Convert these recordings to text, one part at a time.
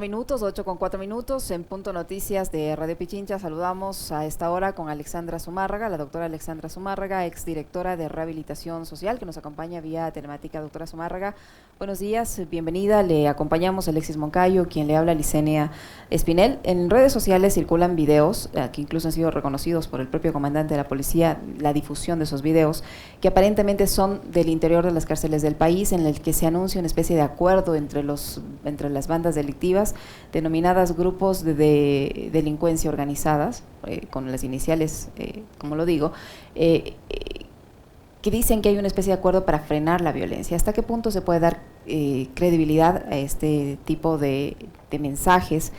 minutos, 8:04 en Punto Noticias de Radio Pichincha. Saludamos a esta hora con Alexandra Zumárraga, la doctora Alexandra Zumárraga, exdirectora de Rehabilitación Social, que nos acompaña vía telemática. Doctora Zumárraga, buenos días, bienvenida. Le acompañamos Alexis Moncayo, quien le habla, Licenia Espinel. En redes sociales circulan videos, que incluso han sido reconocidos por el propio comandante de la policía, la difusión de esos videos, que aparentemente son del interior de las cárceles del país, en el que se anuncia una especie de acuerdo entre las bandas delictivas, denominadas grupos de delincuencia organizadas, con las iniciales, como lo digo, que dicen que hay una especie de acuerdo para frenar la violencia. ¿Hasta qué punto se puede dar credibilidad a este tipo de mensajes?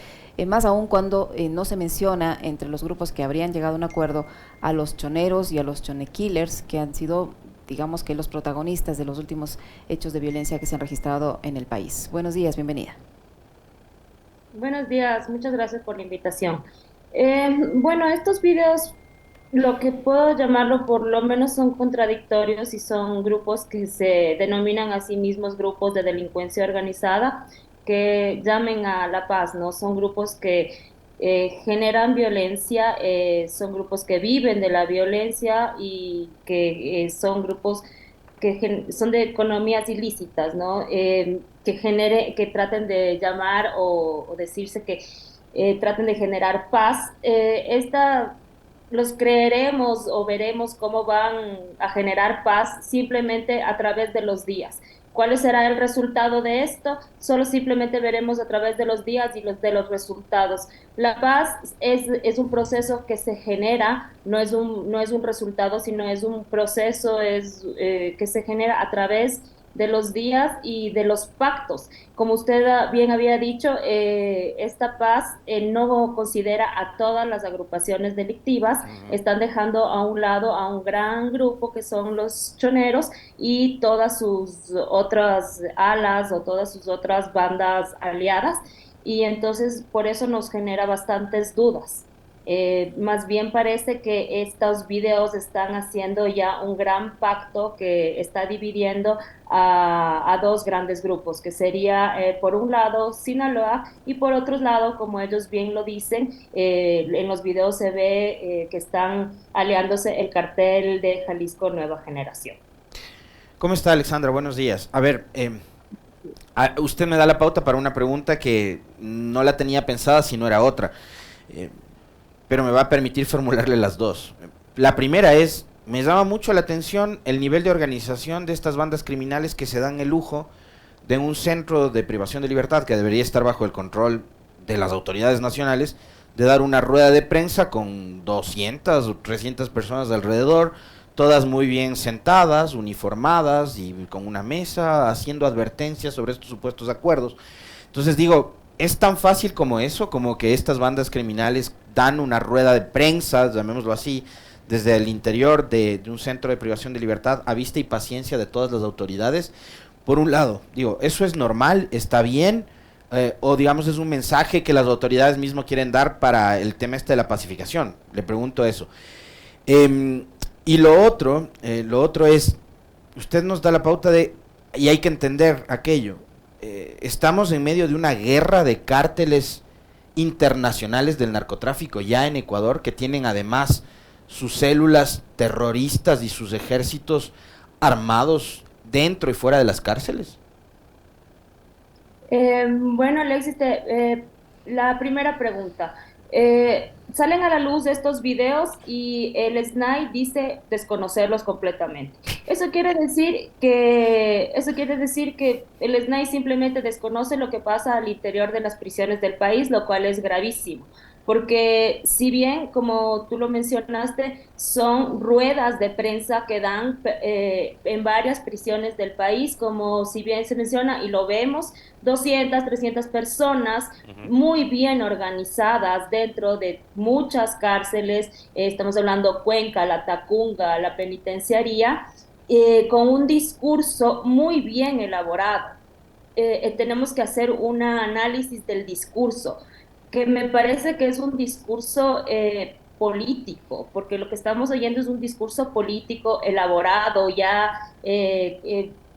Más aún cuando no se menciona entre los grupos que habrían llegado a un acuerdo a los choneros y a los chonekillers, que han sido, digamos, que los protagonistas de los últimos hechos de violencia que se han registrado en el país. Buenos días, bienvenida. Buenos días, muchas gracias por la invitación. Bueno, estos videos, lo que puedo llamarlo por lo menos son contradictorios y son grupos que se denominan a sí mismos grupos de delincuencia organizada que llamen a la paz, ¿no? Son grupos que generan violencia, son grupos que viven de la violencia y que son grupos son de economías ilícitas, ¿no? Que traten de llamar o decirse que traten de generar paz. Los creeremos o veremos cómo van a generar paz simplemente a través de los días. ¿Cuál será el resultado de esto? Solo simplemente veremos a través de los días y de los resultados. La paz es un proceso que se genera, no es un resultado, sino es un proceso que se genera a través de los días y de los pactos. Como usted bien había dicho, esta paz no considera a todas las agrupaciones delictivas, Ujú. están dejando a un lado a un gran grupo que son los choneros y todas sus otras alas o todas sus otras bandas aliadas, y entonces por eso nos genera bastantes dudas. Más bien parece que estos videos están haciendo ya un gran pacto que está dividiendo a dos grandes grupos, que sería por un lado Sinaloa y por otro lado, como ellos bien lo dicen, en los videos se ve que están aliándose el cartel de Jalisco Nueva Generación. ¿Cómo está, Alexandra? Buenos días. A ver, usted me da la pauta para una pregunta que no la tenía pensada si no era otra, eh, pero me va a permitir formularle las dos. La primera es, me llama mucho la atención el nivel de organización de estas bandas criminales que se dan el lujo de un centro de privación de libertad que debería estar bajo el control de las autoridades nacionales, de dar una rueda de prensa con 200 o 300 personas alrededor, todas muy bien sentadas, uniformadas y con una mesa, haciendo advertencias sobre estos supuestos acuerdos. Entonces digo, es tan fácil como eso, como que estas bandas criminales dan una rueda de prensa, llamémoslo así, desde el interior de un centro de privación de libertad a vista y paciencia de todas las autoridades. Por un lado, digo, eso es normal, está bien, o digamos es un mensaje que las autoridades mismo quieren dar para el tema este de la pacificación. Le pregunto eso. Eh, y lo otro es, usted nos da la pauta de, y hay que entender aquello, estamos en medio de una guerra de cárteles internacionales del narcotráfico ya en Ecuador, que tienen además sus células terroristas y sus ejércitos armados dentro y fuera de las cárceles. Bueno, Alexis, la primera pregunta. Salen a la luz estos videos y el SNAI dice desconocerlos completamente. Eso quiere decir que el SNAI simplemente desconoce lo que pasa al interior de las prisiones del país, lo cual es gravísimo. Porque si bien, como tú lo mencionaste, son ruedas de prensa que dan en varias prisiones del país, como si bien se menciona y lo vemos, 200, 300 personas Ujú. muy bien organizadas dentro de muchas cárceles, estamos hablando Cuenca, la Tacunga, la penitenciaría, con un discurso muy bien elaborado. Tenemos que hacer un análisis del discurso, que me parece que es un discurso político, porque lo que estamos oyendo es un discurso político elaborado, ya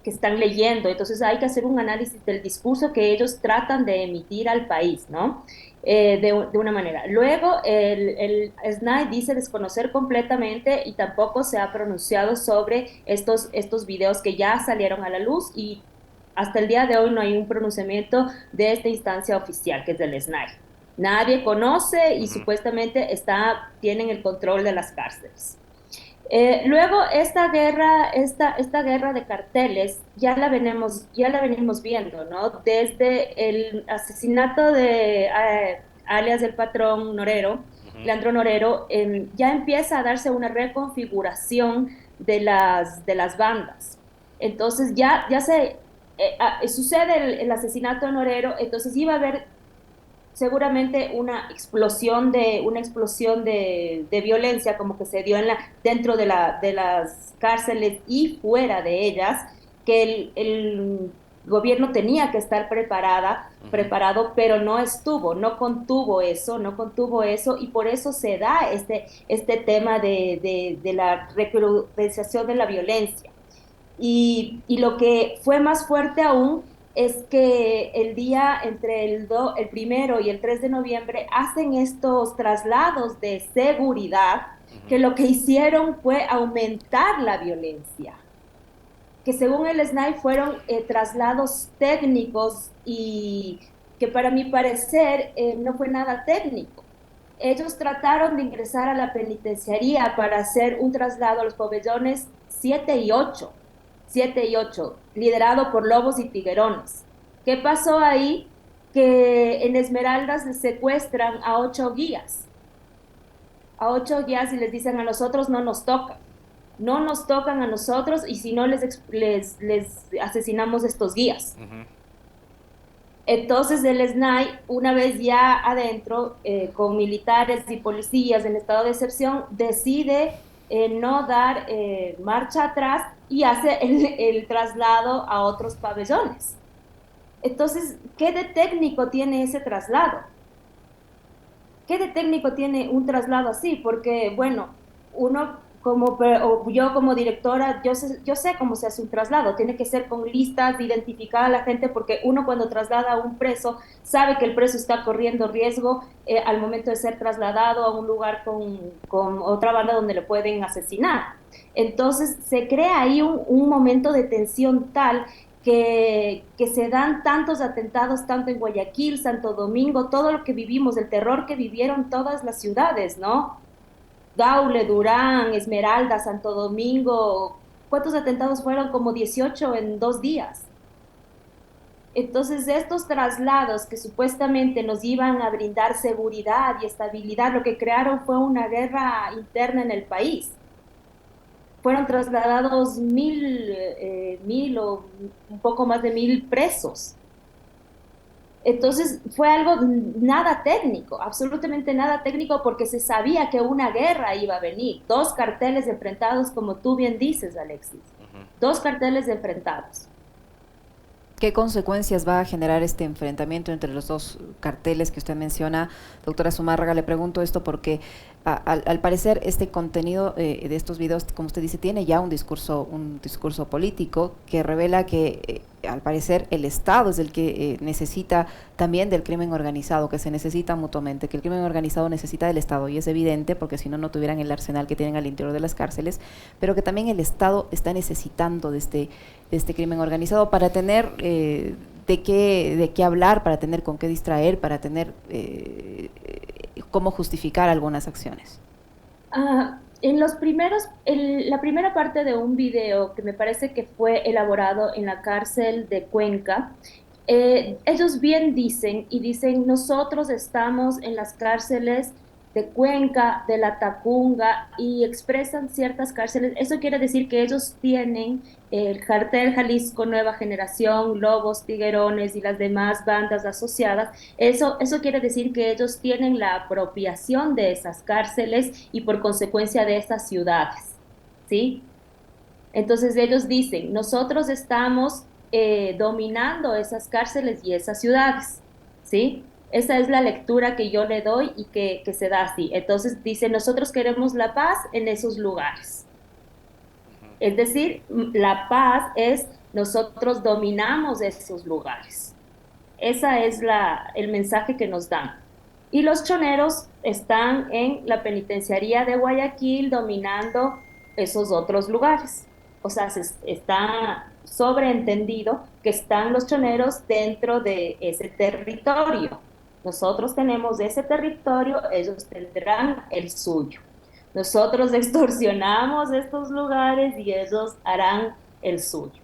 que están leyendo. Entonces hay que hacer un análisis del discurso que ellos tratan de emitir al país, ¿no? De una manera. Luego, el SNAI dice desconocer completamente y tampoco se ha pronunciado sobre estos videos que ya salieron a la luz, y hasta el día de hoy no hay un pronunciamiento de esta instancia oficial, que es del SNAI. Nadie conoce y supuestamente tienen el control de las cárceles. Luego, esta guerra de carteles ya la venimos viendo, ¿no? Desde el asesinato de alias del patrón Norero, Leandro Norero, ya empieza a darse una reconfiguración de las bandas. Entonces sucede el asesinato de Norero, entonces iba a haber seguramente una explosión de violencia, como que se dio dentro de las cárceles y fuera de ellas, que el gobierno tenía que estar preparado, pero no contuvo eso, y por eso se da este tema de la recrudeciación de la violencia. Y lo que fue más fuerte aún es que el día entre el 1 y el 3 de noviembre hacen estos traslados de seguridad, que lo que hicieron fue aumentar la violencia, que según el SNAI fueron traslados técnicos, y que para mi parecer no fue nada técnico. Ellos trataron de ingresar a la penitenciaría para hacer un traslado a los pabellones 7 y 8, liderado por lobos y tiguerones. ¿Qué pasó ahí? Que en Esmeraldas les secuestran a 8 guías. Y les dicen: a nosotros no nos tocan a nosotros, y si no les asesinamos estos guías. Entonces el SNAI, una vez ya adentro, con militares y policías en estado de excepción, decide no dar marcha atrás y hace el traslado a otros pabellones. Entonces, ¿qué de técnico tiene ese traslado? ¿Qué de técnico tiene un traslado así? Porque, bueno, yo como directora, yo sé cómo se hace un traslado. Tiene que ser con listas, identificar a la gente, porque uno, cuando traslada a un preso, sabe que el preso está corriendo riesgo al momento de ser trasladado a un lugar con otra banda donde le pueden asesinar. Entonces se crea ahí un momento de tensión tal que se dan tantos atentados, tanto en Guayaquil, Santo Domingo, todo lo que vivimos, el terror que vivieron todas las ciudades, ¿no? Daule, Durán, Esmeralda, Santo Domingo. ¿Cuántos atentados fueron? Como 18 en 2 días. Entonces, estos traslados que supuestamente nos iban a brindar seguridad y estabilidad, lo que crearon fue una guerra interna en el país. Fueron trasladados 1,000 o un poco más de 1,000 presos. Entonces fue algo nada técnico, absolutamente nada técnico, porque se sabía que una guerra iba a venir. 2 carteles enfrentados, como tú bien dices, Alexis. 2 carteles enfrentados. ¿Qué consecuencias va a generar este enfrentamiento entre los 2 carteles que usted menciona, doctora Zumárraga? Le pregunto esto porque al parecer este contenido de estos videos, como usted dice, tiene ya un discurso político que revela que al parecer el Estado es el que necesita también del crimen organizado, que se necesita mutuamente, que el crimen organizado necesita del Estado, y es evidente porque si no, no tuvieran el arsenal que tienen al interior de las cárceles, pero que también el Estado está necesitando de este crimen organizado para tener de qué hablar, para tener con qué distraer, para tener cómo justificar algunas acciones. La primera parte de un video que me parece que fue elaborado en la cárcel de Cuenca, ellos bien dicen, nosotros estamos en las cárceles de Cuenca, de La Tacunga, y expresan ciertas cárceles. Eso quiere decir que ellos tienen el cartel Jalisco Nueva Generación, Lobos, Tiguerones y las demás bandas asociadas. Eso quiere decir que ellos tienen la apropiación de esas cárceles y por consecuencia de esas ciudades, ¿sí? Entonces ellos dicen, nosotros estamos dominando esas cárceles y esas ciudades, ¿sí? Esa es la lectura que yo le doy y que se da así. Entonces dice, nosotros queremos la paz en esos lugares. Es decir, la paz es nosotros dominamos esos lugares. Ese es el mensaje que nos dan. Y los choneros están en la penitenciaría de Guayaquil dominando esos otros lugares. O sea, está sobreentendido que están los choneros dentro de ese territorio. Nosotros tenemos ese territorio, ellos tendrán el suyo. Nosotros extorsionamos estos lugares y ellos harán el suyo.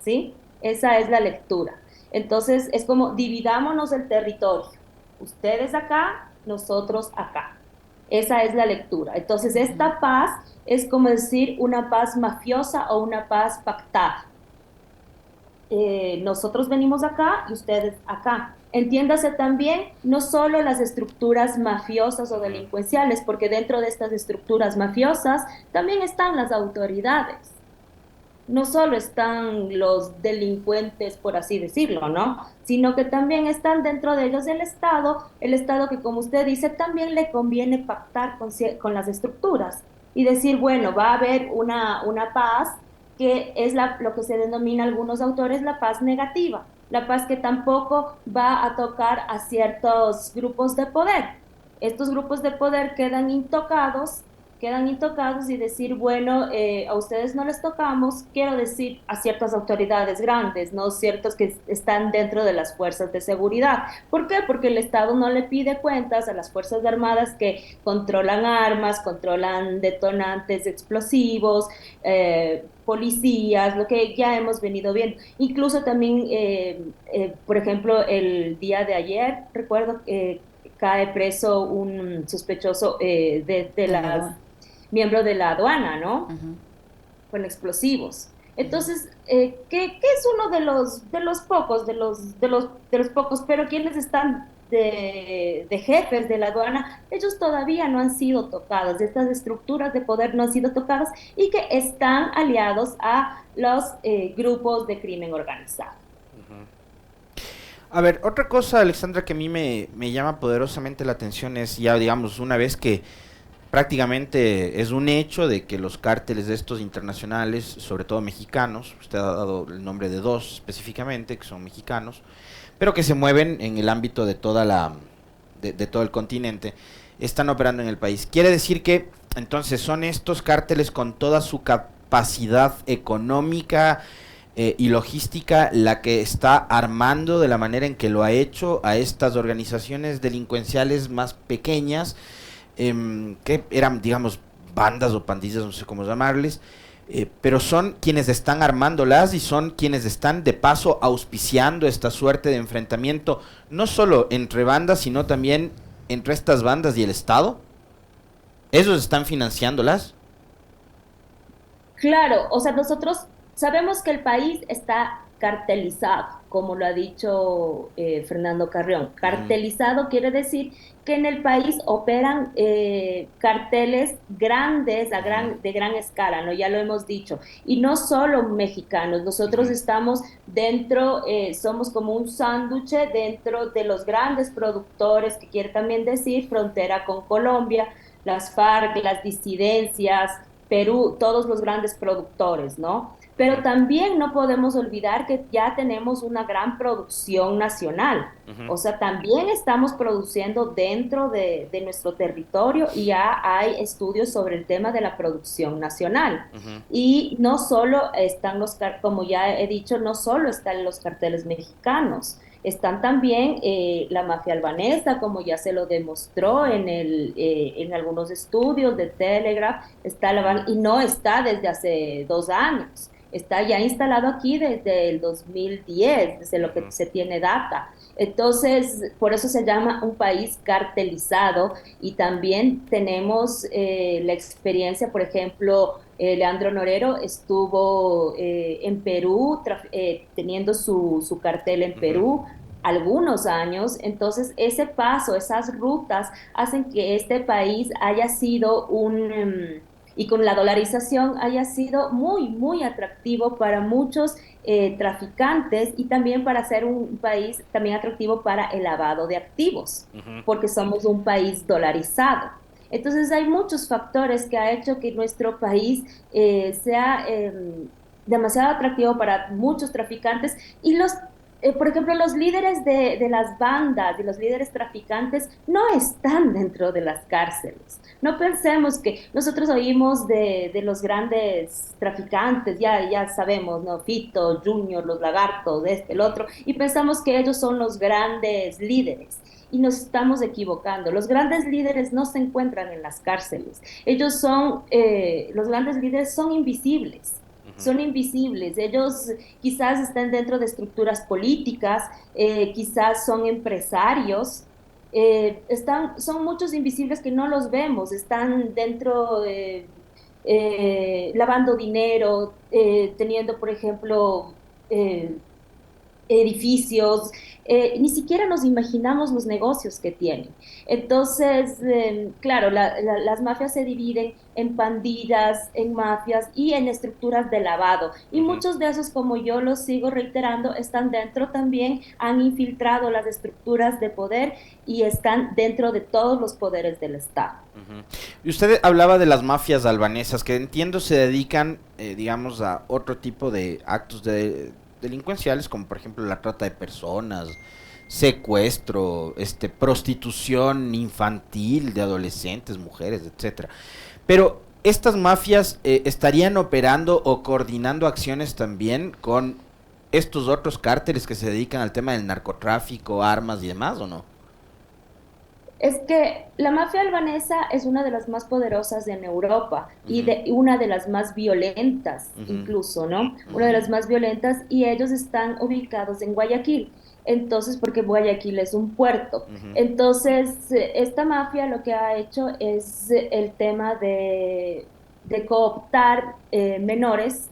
¿Sí? Esa es la lectura. Entonces, es como dividámonos el territorio. Ustedes acá, nosotros acá. Esa es la lectura. Entonces, esta paz es como decir una paz mafiosa o una paz pactada. Nosotros venimos acá y ustedes acá. Entiéndase también no solo las estructuras mafiosas o delincuenciales, porque dentro de estas estructuras mafiosas también están las autoridades. No solo están los delincuentes, por así decirlo, ¿no? Sino que también están dentro de ellos el Estado que, como usted dice, también le conviene pactar con las estructuras y decir, bueno, va a haber una paz que es lo que se denomina algunos autores la paz negativa, la paz que tampoco va a tocar a ciertos grupos de poder. Estos grupos de poder quedan intocados y decir, bueno, a ustedes no les tocamos, quiero decir a ciertas autoridades grandes, no ciertos que están dentro de las fuerzas de seguridad. ¿Por qué? Porque el Estado no le pide cuentas a las fuerzas armadas que controlan armas, controlan detonantes explosivos, policías, lo que ya hemos venido viendo. Incluso también, por ejemplo, el día de ayer, recuerdo cae preso un sospechoso de las miembro de la aduana, ¿no? Con explosivos. Entonces, ¿qué es uno de los pocos, pero quienes están de jefes de la aduana, ellos todavía no han sido tocados, estas estructuras de poder no han sido tocadas y que están aliados a los grupos de crimen organizado. A ver, otra cosa, Alexandra, que a mí me llama poderosamente la atención es ya, digamos, una vez que prácticamente es un hecho de que los cárteles de estos internacionales, sobre todo mexicanos, usted ha dado el nombre de dos específicamente, que son mexicanos, pero que se mueven en el ámbito de de todo el continente, están operando en el país. Quiere decir que entonces son estos cárteles con toda su capacidad económica y logística la que está armando de la manera en que lo ha hecho a estas organizaciones delincuenciales más pequeñas, que eran, digamos, bandas o pandillas, no sé cómo llamarles, pero son quienes están armándolas y son quienes están de paso auspiciando esta suerte de enfrentamiento, no solo entre bandas, sino también entre estas bandas y el Estado. ¿Ellos están financiándolas? Claro, o sea, nosotros sabemos que el país está cartelizado, como lo ha dicho Fernando Carrión. Cartelizado quiere decir que en el país operan carteles grandes, de gran escala, ¿no? Ya lo hemos dicho. Y no solo mexicanos, nosotros estamos dentro, somos como un sándwich dentro de los grandes productores, que quiere también decir frontera con Colombia, las FARC, las disidencias, Perú, todos los grandes productores, ¿no? Pero también no podemos olvidar que ya tenemos una gran producción nacional. O sea, también estamos produciendo dentro de nuestro territorio y ya hay estudios sobre el tema de la producción nacional. Y no solo están como ya he dicho, no solo están los carteles mexicanos, están también la mafia albanesa, como ya se lo demostró en algunos estudios de Telegraph, y no está desde hace 2 años. Está ya instalado aquí desde el 2010, desde lo que se tiene data. Entonces, por eso se llama un país cartelizado y también tenemos la experiencia, por ejemplo, Leandro Norero estuvo en Perú teniendo su cartel en Perú algunos años, entonces ese paso, esas rutas hacen que este país haya sido y con la dolarización haya sido muy, muy atractivo para muchos traficantes y también para ser un país también atractivo para el lavado de activos, porque somos un país dolarizado. Entonces hay muchos factores que ha hecho que nuestro país sea demasiado atractivo para muchos traficantes y por ejemplo, los líderes de las bandas y los líderes traficantes no están dentro de las cárceles. No pensemos que nosotros oímos de los grandes traficantes, ya sabemos, ¿no? Fito, Junior, los lagartos, este, el otro, y pensamos que ellos son los grandes líderes. Y nos estamos equivocando. Los grandes líderes no se encuentran en las cárceles. Los grandes líderes son invisibles. Son invisibles. Ellos quizás están dentro de estructuras políticas, quizás son empresarios, son muchos invisibles que no los vemos, están dentro, lavando dinero, teniendo, por ejemplo, edificios, ni siquiera nos imaginamos los negocios que tienen. Entonces, claro, las mafias se dividen en pandillas, en mafias y en estructuras de lavado. Y muchos de esos, como yo los sigo reiterando, están dentro también, han infiltrado las estructuras de poder y están dentro de todos los poderes del Estado. Y usted hablaba de las mafias albanesas, que entiendo se dedican, digamos, a otro tipo de actos delincuenciales, como por ejemplo la trata de personas, secuestro, prostitución infantil de adolescentes, mujeres, etcétera. Pero estas mafias estarían operando o coordinando acciones también con estos otros cárteles que se dedican al tema del narcotráfico, armas y demás, ¿o no? Es que la mafia albanesa es una de las más poderosas en Europa y una de las más violentas, incluso, ¿no? Una de las más violentas, y ellos están ubicados en Guayaquil. Entonces, porque Guayaquil es un puerto. Entonces, esta mafia lo que ha hecho es el tema de cooptar menores,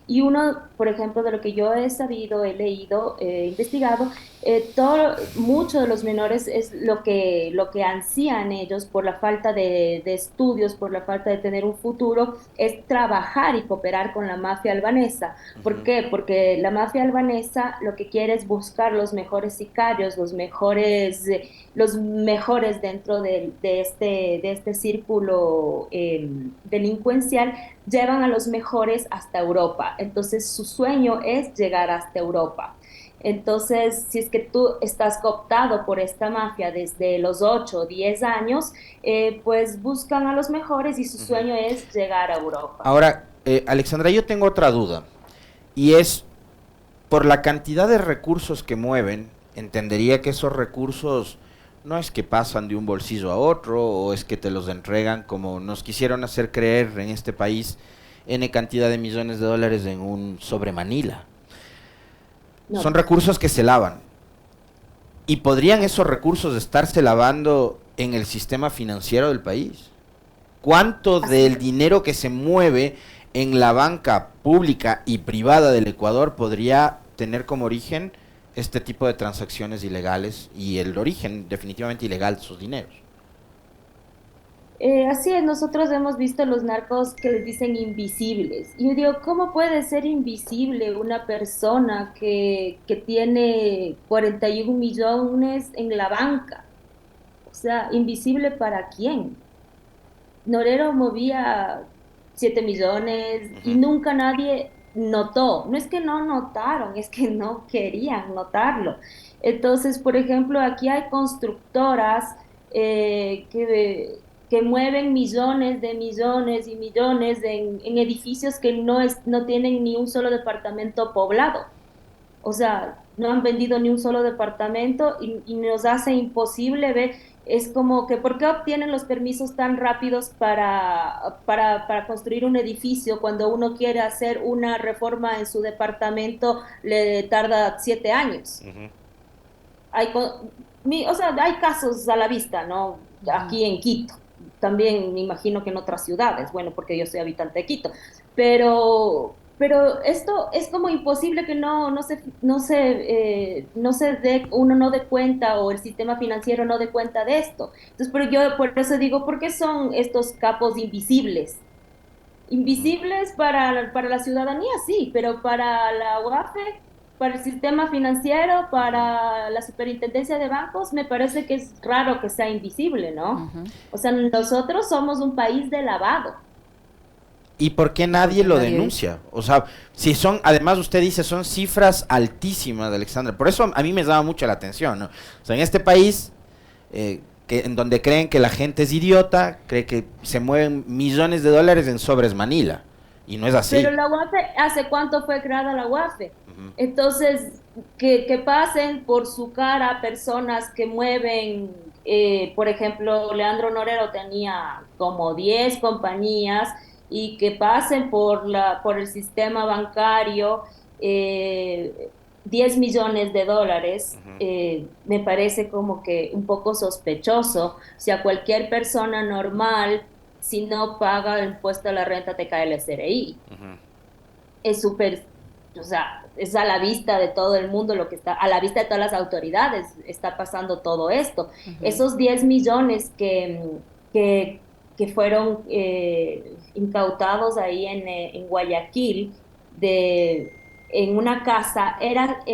y uno, por ejemplo, de lo que yo he sabido, he leído, he investigado, mucho de los menores es lo que ansían ellos por la falta de estudios, por la falta de tener un futuro, es trabajar y cooperar con la mafia albanesa. ¿Por qué? Porque la mafia albanesa lo que quiere es buscar los mejores sicarios, los mejores dentro de este círculo delincuencial, llevan a los mejores hasta Europa. Entonces su sueño es llegar hasta Europa. Entonces, si es que tú estás cooptado por esta mafia desde los 8 o 10 años, pues buscan a los mejores y su sueño es llegar a Europa. Ahora, Alexandra, yo tengo otra duda, y es, por la cantidad de recursos que mueven, entendería que esos recursos no es que pasan de un bolsillo a otro, o es que te los entregan como nos quisieron hacer creer en este país, N cantidad de millones de dólares en un sobre Manila. No. Son recursos que se lavan. ¿Y podrían esos recursos estarse lavando en el sistema financiero del país? ¿Cuánto del dinero que se mueve en la banca pública y privada del Ecuador podría tener como origen este tipo de transacciones ilegales, y el origen definitivamente ilegal de sus dineros? Así es, nosotros hemos visto los narcos que les dicen invisibles. Y yo digo, ¿cómo puede ser invisible una persona que tiene 41 millones en la banca? O sea, ¿invisible para quién? Norero movía 7 millones y nunca nadie notó. No es que no notaron, es que no querían notarlo. Entonces, por ejemplo, aquí hay constructoras que mueven millones de millones y millones en edificios que no tienen ni un solo departamento poblado. O sea, no han vendido ni un solo departamento y nos hace imposible ver, es como que, ¿por qué obtienen los permisos tan rápidos para construir un edificio cuando uno quiere hacer una reforma en su departamento le tarda 7 años? Hay casos a la vista, ¿no? Aquí en Quito, también me imagino que en otras ciudades, bueno, porque yo soy habitante de Quito, pero esto es como imposible que uno no dé cuenta, o el sistema financiero no dé cuenta de esto. Entonces, pero yo por eso digo, ¿por qué son estos capos invisibles? Invisibles para la ciudadanía, sí, pero para la UAFE, para el sistema financiero, para la superintendencia de bancos, me parece que es raro que sea invisible, ¿no? O sea, nosotros somos un país de lavado. ¿Y por qué nadie lo denuncia? O sea, si son, además usted dice, son cifras altísimas, Alexandra. Por eso a mí me llama mucho la atención, ¿no? O sea, en este país, en donde creen que la gente es idiota, cree que se mueven millones de dólares en sobres Manila. Y no es así. Pero la UAFE, ¿hace cuánto fue creada la UAFE? Entonces, que pasen por su cara personas que mueven, por ejemplo, Leandro Norero tenía como 10 compañías y que pasen por el sistema bancario 10 millones de dólares, me parece como que un poco sospechoso. Si a cualquier persona normal, si no paga el impuesto a la renta, te cae el SRI. Es súper, o sea, es a la vista de todo el mundo lo que está, a la vista de todas las autoridades, está pasando todo esto. Esos 10 millones que fueron incautados ahí en Guayaquil, en una casa, eran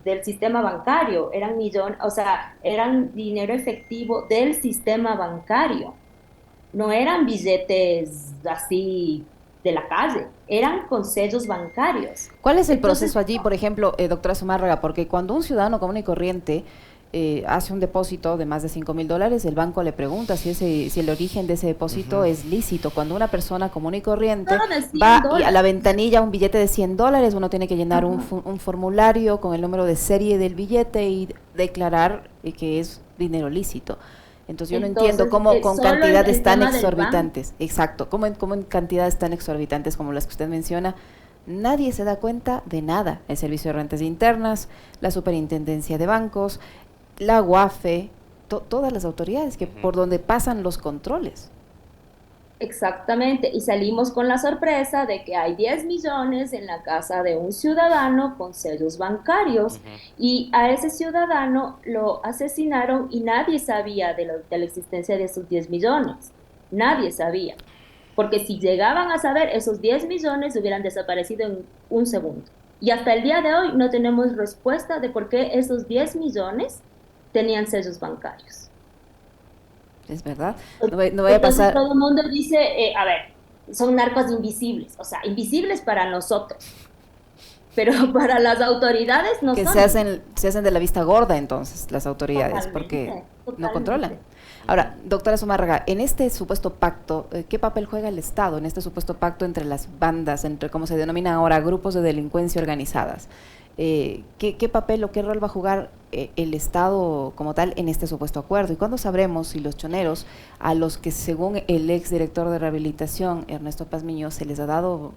del sistema bancario, eran millones, o sea, eran dinero efectivo del sistema bancario. No eran billetes así de la calle, eran con sellos bancarios. ¿Cuál es el proceso allí, por ejemplo, doctora Zumárraga? Porque cuando un ciudadano común y corriente hace un depósito de más de $5,000, el banco le pregunta si el origen de ese depósito es lícito. Cuando una persona común y corriente va y a la ventanilla un billete de $100, uno tiene que llenar un formulario con el número de serie del billete y declarar que es dinero lícito. Entonces yo no entiendo cómo con cantidades tan exorbitantes, exacto, cómo en cantidades tan exorbitantes como las que usted menciona, nadie se da cuenta de nada. El Servicio de Rentas Internas, la Superintendencia de Bancos, la UAFE, todas las autoridades que por donde pasan los controles. Exactamente, y salimos con la sorpresa de que hay 10 millones en la casa de un ciudadano con sellos bancarios, y a ese ciudadano lo asesinaron y nadie sabía de la existencia de esos 10 millones, nadie sabía, porque si llegaban a saber, esos 10 millones hubieran desaparecido en un segundo. Y hasta el día de hoy no tenemos respuesta de por qué esos 10 millones tenían sellos bancarios. Es verdad, no voy a pasar. Todo el mundo dice, a ver, son narcos invisibles, o sea, invisibles para nosotros, pero para las autoridades no que son. Se hacen de la vista gorda entonces las autoridades, porque no controlan. Ahora, doctora Zumárraga, en este supuesto pacto, ¿qué papel juega el Estado en este supuesto pacto entre las bandas, entre como se denominan ahora grupos de delincuencia organizadas? ¿Qué papel o qué rol va a jugar el Estado como tal en este supuesto acuerdo? ¿Y cuándo sabremos si los choneros, a los que según el ex director de rehabilitación, Ernesto Pazmiño, se les ha dado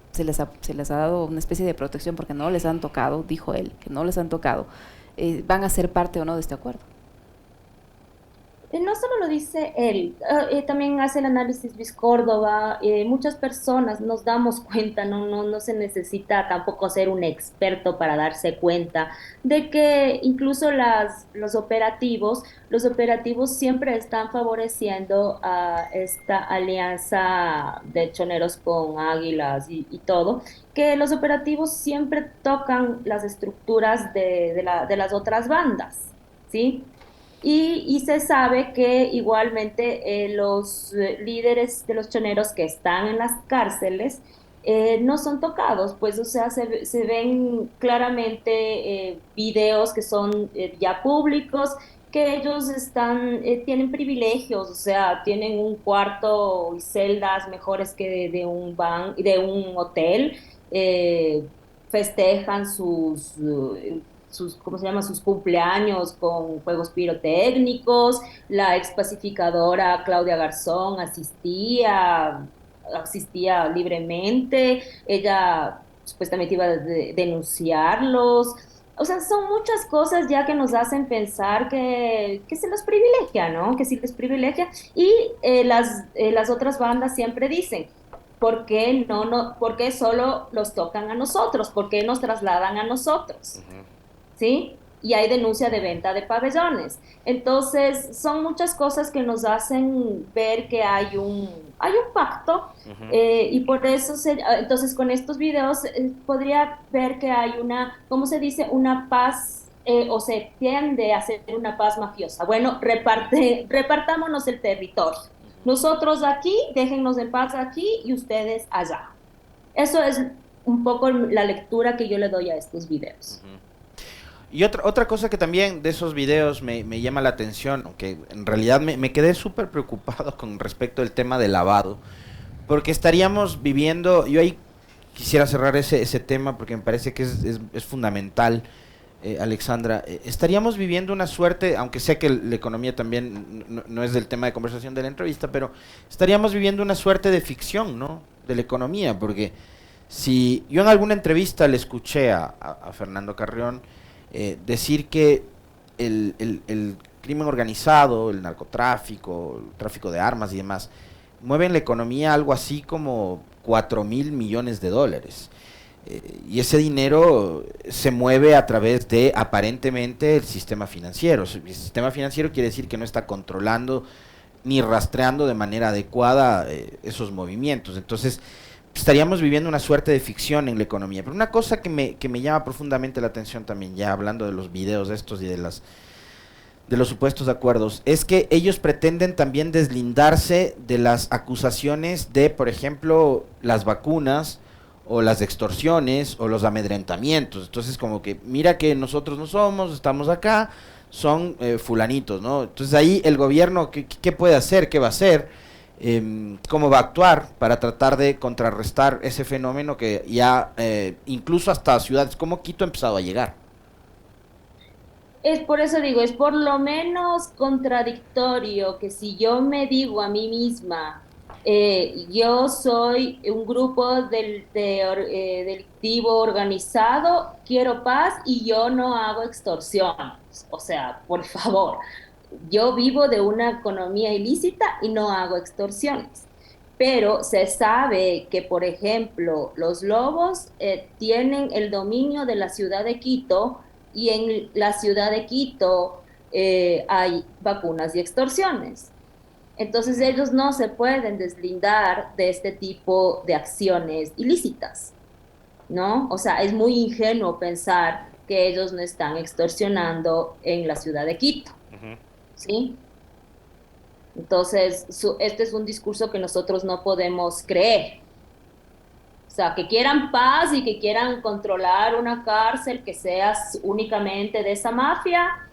una especie de protección porque no les han tocado, dijo él, que no les han tocado, van a ser parte o no de este acuerdo? No solo lo dice él, también hace el análisis Luis Córdoba, muchas personas nos damos cuenta, no se necesita tampoco ser un experto para darse cuenta de que incluso los operativos siempre están favoreciendo a esta alianza de choneros con águilas y todo, que los operativos siempre tocan las estructuras de las otras bandas, ¿sí? Y se sabe que igualmente los líderes de los choneros que están en las cárceles no son tocados, pues o sea, se ven claramente videos que son ya públicos, que ellos tienen privilegios, o sea, tienen un cuarto y celdas mejores que de un hotel, festejan ¿cómo se llama? Sus cumpleaños con juegos pirotécnicos. La ex pacificadora Claudia Garzón asistía libremente, ella supuestamente iba a denunciarlos. O sea, son muchas cosas ya que nos hacen pensar que se los privilegia, ¿no? Que sí les privilegia. Y las otras bandas siempre dicen, ¿por qué por qué solo los tocan a nosotros? ¿Por qué nos trasladan a nosotros? ¿Sí? Y hay denuncia de venta de pabellones. Entonces, son muchas cosas que nos hacen ver que hay un pacto, y por eso, entonces, con estos videos podría ver que hay ¿cómo se dice? Una paz, o se tiende a hacer una paz mafiosa. Bueno, repartámonos el territorio. Nosotros aquí, déjennos en paz aquí y ustedes allá. Eso es un poco la lectura que yo le doy a estos videos. Y otra cosa que también de esos videos me llama la atención, aunque en realidad me quedé súper preocupado con respecto al tema del lavado, porque estaríamos viviendo, yo ahí quisiera cerrar ese tema porque me parece que es fundamental, Alexandra, estaríamos viviendo una suerte, aunque sé que la economía también no es del tema de conversación de la entrevista, pero estaríamos viviendo una suerte de ficción, ¿no? De la economía, porque si yo en alguna entrevista le escuché a Fernando Carrión decir que el crimen organizado, el narcotráfico, el tráfico de armas y demás, mueven la economía algo así como 4.000 millones de dólares. Y ese dinero se mueve a través de, aparentemente, el sistema financiero. El sistema financiero quiere decir que no está controlando ni rastreando de manera adecuada esos movimientos. Entonces, estaríamos viviendo una suerte de ficción en la economía. Pero una cosa que me llama profundamente la atención también, ya hablando de los videos estos y de los supuestos acuerdos, es que ellos pretenden también deslindarse de las acusaciones de, por ejemplo, las vacunas o las extorsiones o los amedrentamientos. Entonces, como que mira que nosotros no somos, estamos acá, son fulanitos, ¿no? Entonces ahí el gobierno, ¿qué puede hacer? ¿Qué va a hacer? ¿Cómo va a actuar para tratar de contrarrestar ese fenómeno que ya incluso hasta ciudades como Quito ha empezado a llegar? Es por eso digo, es por lo menos contradictorio que si yo me digo a mí misma, yo soy un grupo delictivo organizado, quiero paz y yo no hago extorsiones. O sea, por favor, yo vivo de una economía ilícita y no hago extorsiones. Pero se sabe que, por ejemplo, los lobos tienen el dominio de la ciudad de Quito y en la ciudad de Quito hay vacunas y extorsiones. Entonces ellos no se pueden deslindar de este tipo de acciones ilícitas, ¿no? O sea, es muy ingenuo pensar que ellos no están extorsionando en la ciudad de Quito, ¿sí? Entonces, este es un discurso que nosotros no podemos creer. O sea, que quieran paz y que quieran controlar una cárcel que sea únicamente de esa mafia,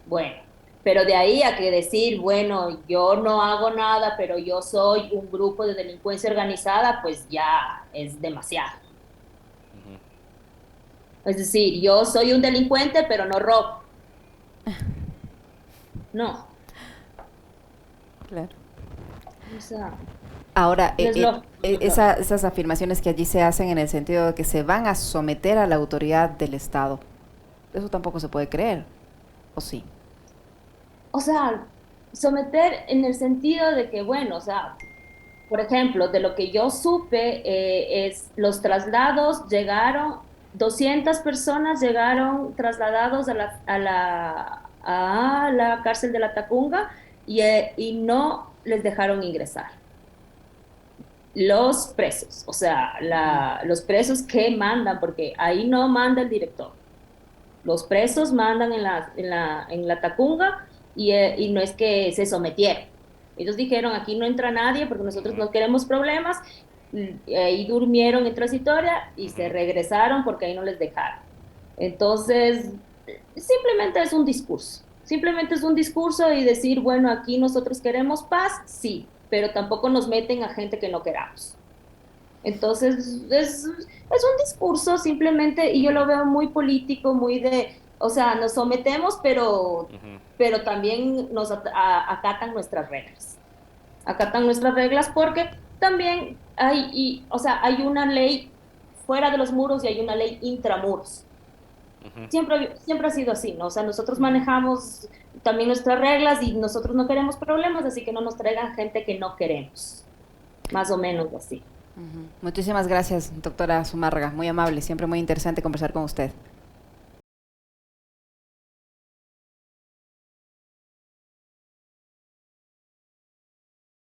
bueno, pero de ahí a que decir, bueno, yo no hago nada, pero yo soy un grupo de delincuencia organizada, pues ya es demasiado. Es decir, yo soy un delincuente, pero no robo. No. Claro. O sea, Ahora, no es lógico. esas afirmaciones que allí se hacen en el sentido de que se van a someter a la autoridad del Estado, eso tampoco se puede creer, ¿o sí? O sea, someter en el sentido de que, bueno, o sea, por ejemplo, de lo que yo supe, es los traslados llegaron, 200 personas llegaron trasladados a la cárcel de la Tacunga y no les dejaron ingresar. Los presos, o sea, los presos que mandan, porque ahí no manda el director. Los presos mandan en la Tacunga y no es que se sometieron. Ellos dijeron, aquí no entra nadie porque nosotros no queremos problemas. Y ahí durmieron en transitoria y se regresaron porque ahí no les dejaron. Entonces, simplemente es un discurso. Simplemente es un discurso y decir, bueno, aquí nosotros queremos paz, sí, pero tampoco nos meten a gente que no queramos. Entonces, es un discurso simplemente, y yo lo veo muy político, muy de, o sea, nos sometemos, pero también nos acatan nuestras reglas. Acatan nuestras reglas porque también o sea, hay una ley fuera de los muros y hay una ley intramuros. Siempre ha sido así, ¿no? O sea, nosotros manejamos también nuestras reglas y nosotros no queremos problemas, así que no nos traigan gente que no queremos. Más o menos así. Muchísimas gracias, doctora Zumárraga, muy amable, siempre muy interesante conversar con usted.